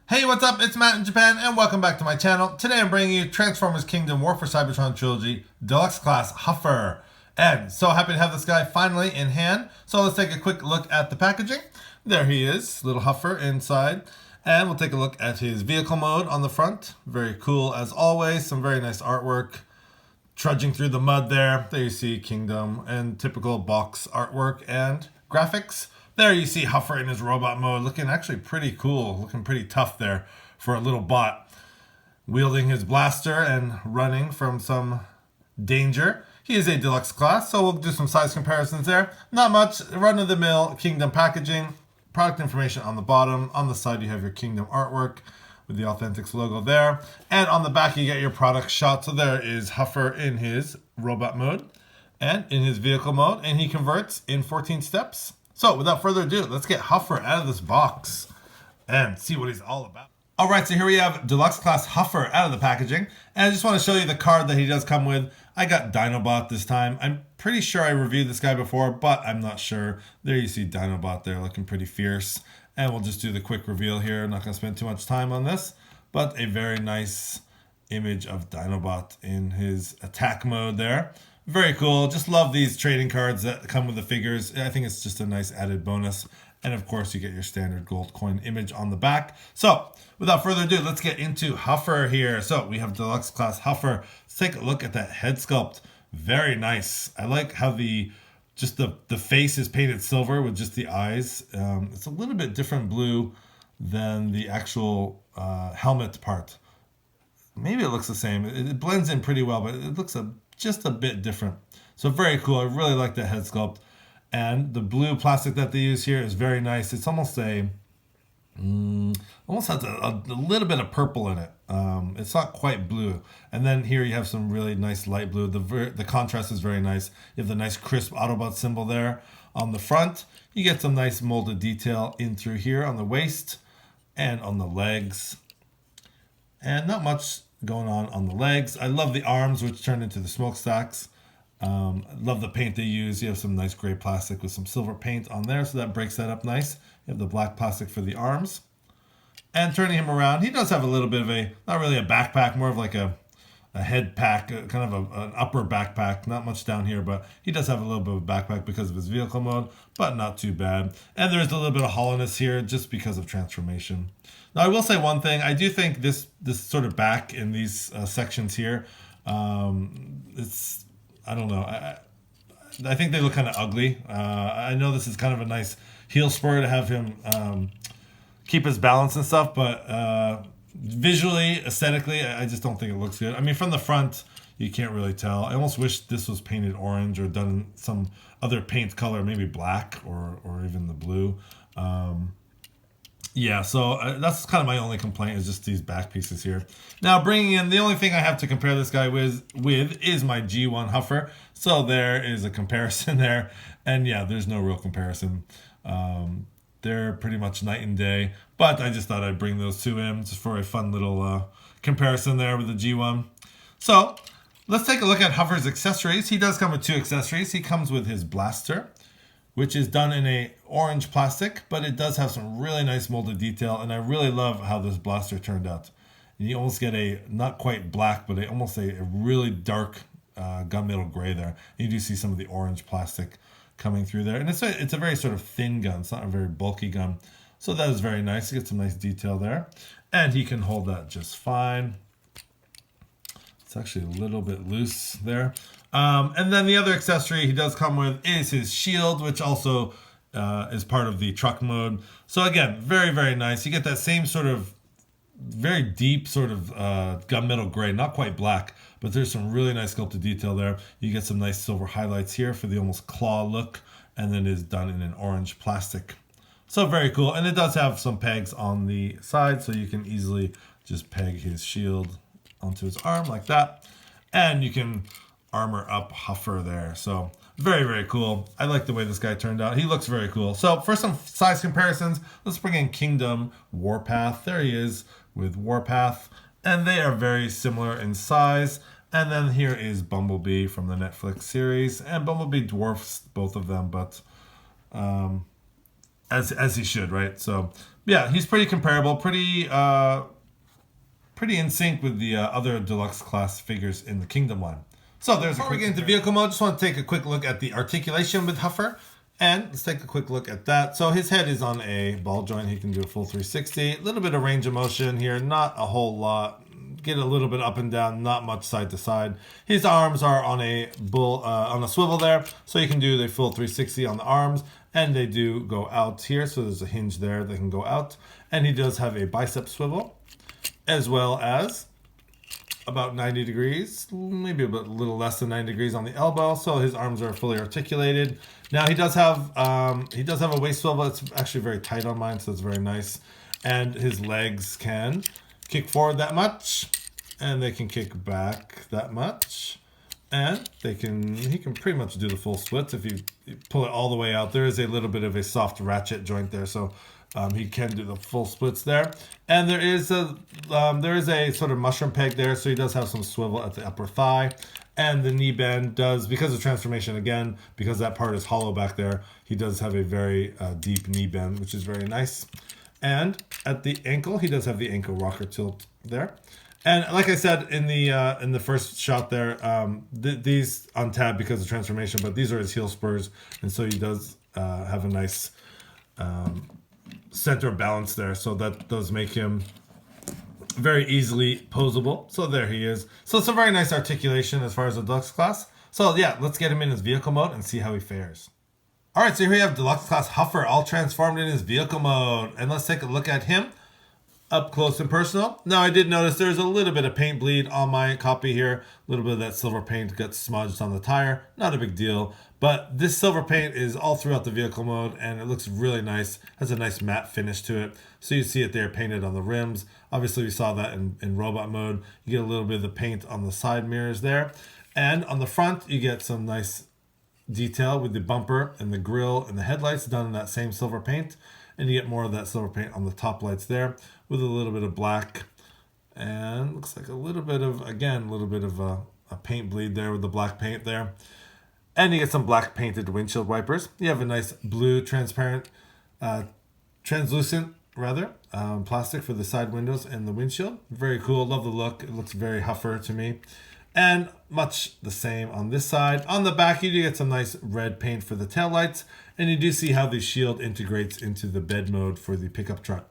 Hey, what's up? It's Matt in Japan, and welcome back to my channel. Today I'm bringing you Transformers Kingdom War for Cybertron Trilogy Deluxe Class Huffer. And so happy to have this guy finally in hand. So let's take a quick look at the packaging. There he is, little Huffer inside. And we'll take a look at his vehicle mode on the front. Very cool as always, some very nice artwork. Trudging through the mud there. There you see Kingdom and typical box artwork and graphics. There you see Huffer in his robot mode, looking actually pretty cool, looking pretty tough there for a little bot. Wielding his blaster and running from some danger. He is a deluxe class, so we'll do some size comparisons there. Not much, run-of-the-mill Kingdom packaging. Product information on the bottom. On the side you have your Kingdom artwork with the Authentics logo there. And on the back you get your product shot. So there is Huffer in his robot mode and in his vehicle mode, and he converts in 14 steps. So without further ado, let's get Huffer out of this box and see what he's all about. All right, so here we have Deluxe Class Huffer out of the packaging. And I just want to show you the card that he does come with. I got Dinobot this time. I'm pretty sure I reviewed this guy before, but I'm not sure. There you see Dinobot there looking pretty fierce. And we'll just do the quick reveal here. I'm not going to spend too much time on this, but a very nice image of Dinobot in his attack mode there. Very cool. Just love these trading cards that come with the figures. I think it's just a nice added bonus. And of course, you get your standard gold coin image on the back. So without further ado, let's get into Huffer here. So we have Deluxe Class Huffer. Let's take a look at that head sculpt. Very nice. I like how the face is painted silver with just the eyes. It's a little bit different blue than the actual helmet part. Maybe it looks the same. It blends in pretty well, but it looks just a bit different. So very cool. I really like that head sculpt. And the blue plastic that they use here is very nice. It's almost almost has a little bit of purple in it. It's not quite blue. And then here you have some really nice light blue. The contrast is very nice. You have the nice crisp Autobot symbol there on the front. You get some nice molded detail in through here on the waist and on the legs. And not much going on the legs. I love the arms, which turn into the smokestacks. Love the paint they use. You have some nice gray plastic with some silver paint on there, so that breaks that up nice. You have the black plastic for the arms. And turning him around, he does have a little bit of not really a backpack, more of like a head pack, kind of an upper backpack. Not much down here, but he does have a little bit of a backpack because of his vehicle mode, but not too bad. And there's a little bit of hollowness here just because of transformation. Now, I will say one thing. I do think this sort of back in these sections here, I don't know. I think they look kind of ugly. I know this is kind of a nice heel spur to have him keep his balance and stuff, but visually, aesthetically, I just don't think it looks good. I mean, from the front, you can't really tell. I almost wish this was painted orange or done in some other paint color, maybe black or even the blue. Yeah, so that's kind of my only complaint is just these back pieces here. Now, bringing in, the only thing I have to compare this guy with is my G1 Huffer. So there is a comparison there. And yeah, there's no real comparison. They're pretty much night and day. But I just thought I'd bring those two in just for a fun little comparison there with the G1. So let's take a look at Huffer's accessories. He does come with two accessories. He comes with his blaster, which is done in a orange plastic, but it does have some really nice molded detail, and I really love how this blaster turned out. You almost get a, not quite black, but almost a really dark gunmetal gray there. And you do see some of the orange plastic coming through there. And it's a very sort of thin gun. It's not a very bulky gun. So that is very nice. You get some nice detail there. And he can hold that just fine. It's actually a little bit loose there. And then the other accessory he does come with is his shield, which also is part of the truck mode. So again, very, very nice. You get that same sort of very deep sort of gunmetal gray, not quite black, but there's some really nice sculpted detail there. You get some nice silver highlights here for the almost claw look, and then it's done in an orange plastic. So very cool. And it does have some pegs on the side, so you can easily just peg his shield onto his arm like that. And you can armor up Huffer there. So very, very cool. I like the way this guy turned out. He looks very cool. So for some size comparisons, let's bring in Kingdom Warpath. There he is with Warpath. And they are very similar in size. And then here is Bumblebee from the Netflix series. And Bumblebee dwarfs both of them, but as he should, right? So yeah, he's pretty comparable, pretty in sync with the other deluxe class figures in the Kingdom line. So there's before we get into vehicle mode, just want to take a quick look at the articulation with Huffer. And let's take a quick look at that. So his head is on a ball joint. He can do a full 360. A little bit of range of motion here, not a whole lot. Get a little bit up and down, not much side to side. His arms are on a swivel there, so you can do the full 360 on the arms, and they do go out here. So there's a hinge there that can go out, and he does have a bicep swivel, as well as about 90 degrees, maybe a little less than 90 degrees on the elbow. So his arms are fully articulated. Now he does have a waist swivel. It's actually very tight on mine, so it's very nice. And his legs can kick forward that much, and they can kick back that much, and he can pretty much do the full splits if you pull it all the way out. There is a little bit of a soft ratchet joint there, so he can do the full splits there. And there is a sort of mushroom peg there, so he does have some swivel at the upper thigh. And the knee bend does, because of transformation again, because that part is hollow back there, he does have a very deep knee bend, which is very nice. And at the ankle, he does have the ankle rocker tilt there. And like I said in the first shot there, these untabbed because of transformation, but these are his heel spurs, and so he does have a nice center of balance there. So that does make him very easily posable. So there he is. So it's a very nice articulation as far as the Deluxe class. So yeah, let's get him in his vehicle mode and see how he fares. Alright, so here we have Deluxe class Huffer all transformed in his vehicle mode. And let's take a look at him up close and personal. Now I did notice there's a little bit of paint bleed on my copy here. A little bit of that silver paint gets smudged on the tire. Not a big deal. But this silver paint is all throughout the vehicle mode, and it looks really nice. Has a nice matte finish to it. So you see it there painted on the rims. Obviously we saw that in robot mode. You get a little bit of the paint on the side mirrors there. And on the front you get some nice detail with the bumper and the grille and the headlights done in that same silver paint. And you get more of that silver paint on the top lights there with a little bit of black. And looks like a little bit of a paint bleed there with the black paint there. And you get some black painted windshield wipers. You have a nice blue translucent plastic for the side windows and the windshield. Very cool. Love the look. It looks very Huffer to me. And much the same on this side. On the back, you do get some nice red paint for the taillights. And you do see how the shield integrates into the bed mode for the pickup truck.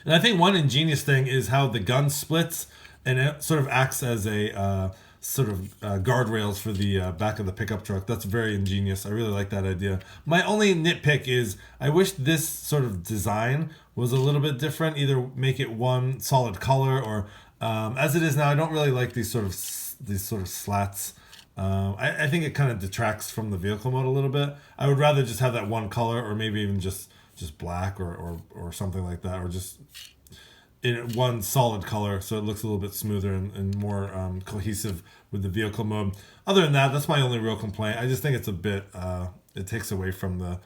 And I think one ingenious thing is how the gun splits and it sort of acts as a guardrails for the back of the pickup truck. That's very ingenious. I really like that idea. My only nitpick is I wish this sort of design was a little bit different. Either make it one solid color, or as it is now, I don't really like these sort of slats. I think it kind of detracts from the vehicle mode a little bit. I would rather just have that one color, or maybe even just black or something like that, or just in one solid color so it looks a little bit smoother and more cohesive with the vehicle mode. Other than that, that's my only real complaint. I just think it's a bit it takes away from the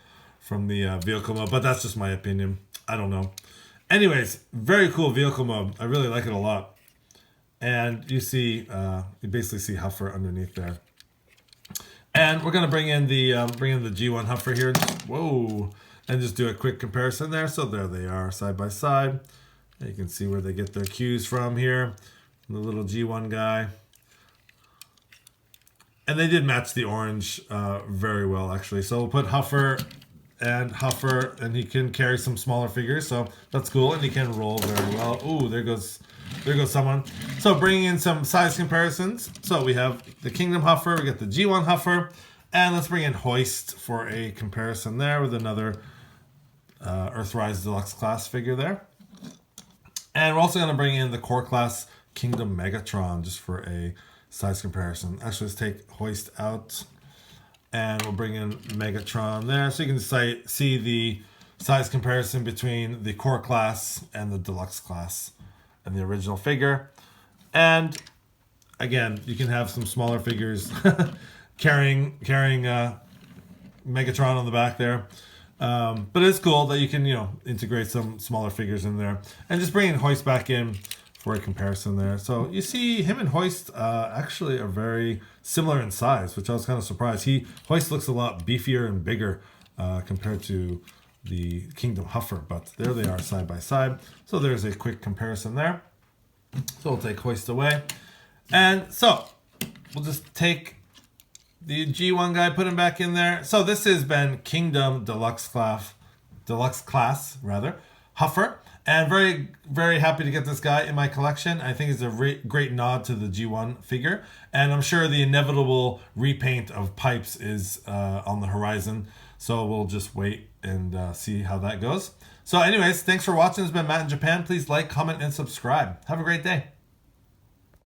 vehicle mode, but that's just my opinion. I don't know. Anyways, very cool vehicle mode. I really like it a lot. And you basically see Huffer underneath there. And we're gonna bring in the G1 Huffer here. And just do a quick comparison there. So there they are, side by side. You can see where they get their cues from here. The little G1 guy. And they did match the orange very well, actually. So we'll put Huffer, and he can carry some smaller figures, so that's cool. And he can roll very well. Ooh, there goes someone. So bringing in some size comparisons. So we have the Kingdom Huffer, we got the G1 Huffer, and let's bring in Hoist for a comparison there with another Earthrise Deluxe class figure there. And we're also going to bring in the core class Kingdom Megatron just for a size comparison. Actually, let's take Hoist out, and we'll bring in Megatron there. So you can see the size comparison between the core class and the Deluxe class and the original figure. And again, you can have some smaller figures carrying Megatron on the back there. But it's cool that you can, integrate some smaller figures in there. And just bringing Hoist back in for a comparison there. So you see him and Hoist actually are very similar in size, which I was kind of surprised. Hoist looks a lot beefier and bigger compared to the Kingdom Huffer, but there they are side by side. So there's a quick comparison there. So we'll take Hoist away. And so we'll just take the G1 guy, put him back in there. So this has been Kingdom Deluxe class, Huffer. And very, very happy to get this guy in my collection. I think it's a great nod to the G1 figure. And I'm sure the inevitable repaint of Pipes is on the horizon. So we'll just wait and see how that goes. So anyways, thanks for watching. This has been Matt in Japan. Please like, comment, and subscribe. Have a great day.